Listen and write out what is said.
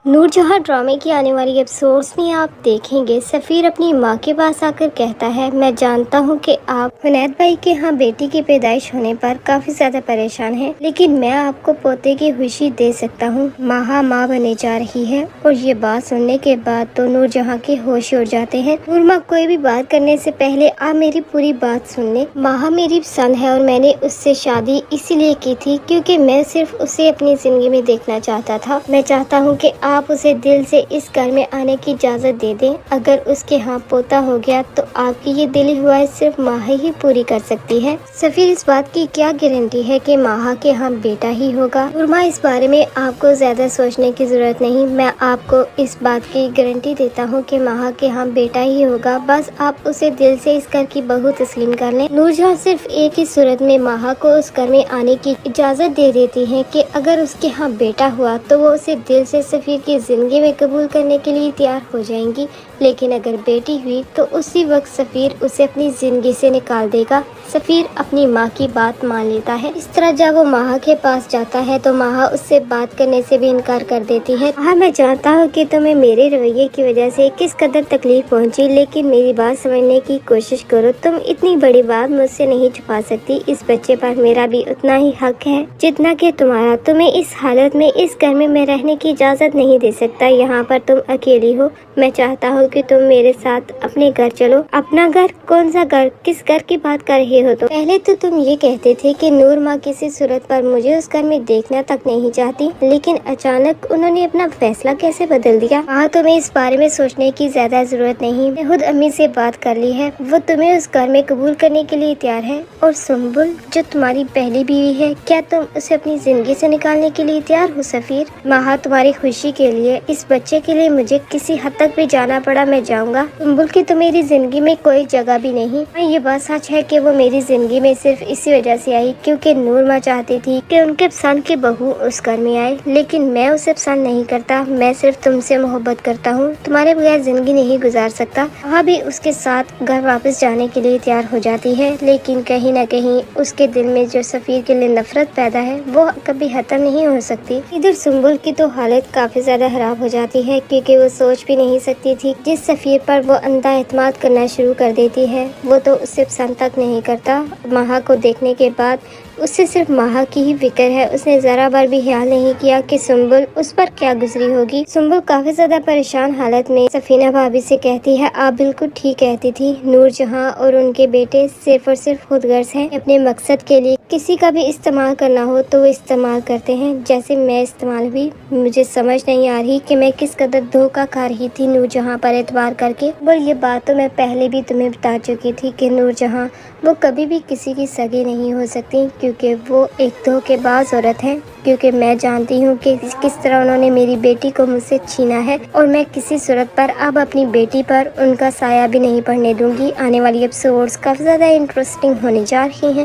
नूरजहां ड्रामे की आने वाली एपिसोड्स में आप देखेंगे सफ़ीर अपनी माँ के पास आकर कहता है, मैं जानता हूँ कि आप हुनैद भाई के यहाँ बेटी की पैदाइश होने पर काफ़ी ज़्यादा परेशान हैं, लेकिन मैं आपको पोते की खुशी दे सकता हूँ। माहा माँ बनने जा रही है। और ये बात सुनने के बाद तो नूरजहां के होश उड़ जाते हैं। नूरमा, कोई भी बात करने से पहले आप मेरी पूरी बात सुन लें। माहा मेरी पसंद है और मैंने उससे शादी इसीलिए की थी क्योंकि मैं सिर्फ उसे अपनी जिंदगी में देखना चाहता था। मैं चाहता हूँ कि आप उसे दिल से इस घर में आने की इजाज़त दे दें। अगर उसके यहाँ पोता हो गया तो आपकी ये दिली ख्वाहिश सिर्फ माहा ही पूरी कर सकती है। सफ़ीर, इस बात की क्या गारंटी है कि माहा के यहाँ बेटा ही होगा? नूरमा, इस बारे में आपको ज़्यादा सोचने की ज़रूरत नहीं। मैं आपको इस बात की गारंटी देता हूँ कि माहा के यहाँ बेटा ही होगा। बस आप उसे दिल से इस घर की बहू तस्लीम कर लें। नूरजहां सिर्फ एक ही सूरत में माहा को उस घर में आने की इजाज़त दे देती है कि अगर उसके यहाँ बेटा हुआ तो वो उसे दिल से सफ़ीर की जिंदगी में कबूल करने के लिए तैयार हो जाएंगी। लेकिन अगर बेटी हुई तो उसी वक्त सफ़ीर उसे अपनी जिंदगी से निकाल देगा। सफ़ीर अपनी माँ की बात मान लेता है। इस तरह जब वो माहा के पास जाता है तो माहा उससे बात करने से भी इनकार कर देती है। हाँ, मैं जानता हूँ कि तुम्हें मेरे रवैये की वजह से किस कदर तकलीफ पहुँची, लेकिन मेरी बात समझने की कोशिश करो। तुम इतनी बड़ी बात मुझसे नहीं छुपा सकती। इस बच्चे पर मेरा भी उतना ही हक है जितना कि तुम्हारा। तुम्हें इस हालत में इस घर में मैं रहने की इजाज़त नहीं दे सकता। यहाँ पर तुम अकेली हो। मैं चाहता हूँ कि तुम मेरे साथ अपने घर चलो। अपना घर? कौन सा घर? किस घर की बात कर रहे हो तुम? पहले तो तुम ये कहते थे कि नूर माँ किसी सूरत पर मुझे उस घर में देखना तक नहीं चाहती, लेकिन अचानक उन्होंने अपना फैसला कैसे बदल दिया? हाँ, तुम्हें इस बारे में सोचने की ज्यादा जरूरत नहीं। मैं खुद अम्मी से बात कर ली है, वो तुम्हें उस घर में कबूल करने के लिए तैयार है। और सुम्बुल जो तुम्हारी पहली बीवी है, क्या तुम उसे अपनी जिंदगी से निकालने के लिए तैयार हो? सफ़ीर, माहा तुम्हारी खुशी के लिए, इस बच्चे के लिए मुझे किसी हद तक भी जाना पड़ा मैं जाऊंगा। सुम्बुल की तो मेरी जिंदगी में कोई जगह भी नहीं। ये बात सच है कि वो मेरी जिंदगी में सिर्फ इसी वजह से आई क्योंकि नूर माँ चाहती थी कि उनके पसंद की बहू उस घर में आए, लेकिन मैं उसे पसंद नहीं करता। मैं सिर्फ तुमसे मोहब्बत करता हूँ, तुम्हारे बगैर जिंदगी नहीं गुजार सकता। वहाँ भी उसके साथ घर वापस जाने के लिए तैयार हो जाती है, लेकिन कहीं न कहीं उसके दिल में जो सफ़ीर के लिए नफरत पैदा है वो कभी खत्म नहीं हो सकती। इधर सुम्बुल की तो हालत काफी ज्यादा खराब हो जाती है क्योंकि वो सोच भी नहीं सकती थी। जिस सफ़ीर पर वो अंधा एतमाद करना शुरू कर देती है वो तो उससे पसंद तक नहीं करता। माहा को देखने के बाद उससे सिर्फ माहा की ही फिक्र है। उसने जरा बार भी ख्याल नहीं किया कि सुम्बुल उस पर क्या गुजरी होगी। सुम्बुल काफी ज्यादा परेशान हालत में सफीना भाभी से कहती है, आप बिल्कुल ठीक कहती थी। नूरजहां और उनके बेटे सिर्फ और सिर्फ खुदगर्ज हैं। अपने मकसद के लिए किसी का भी इस्तेमाल करना हो तो वो इस्तेमाल करते हैं, जैसे मैं इस्तेमाल हुई। मुझे समझ नहीं आ रही कि मैं किस कदर धोखा खा रही थी नूरजहां पर एतबार करके। और ये बात तो मैं पहले भी तुम्हें बता चुकी थी कि नूरजहां वो कभी भी किसी की सगी नहीं हो सकती क्योंकि वो एक धोखेबाज औरत है। क्योंकि मैं जानती हूँ कि किस तरह उन्होंने मेरी बेटी को मुझसे छीना है और मैं किसी सूरत पर अब अपनी बेटी पर उनका साया भी नहीं पड़ने दूंगी। आने वाली एपिसोड्स काफी ज्यादा इंटरेस्टिंग होने जा रही हैं।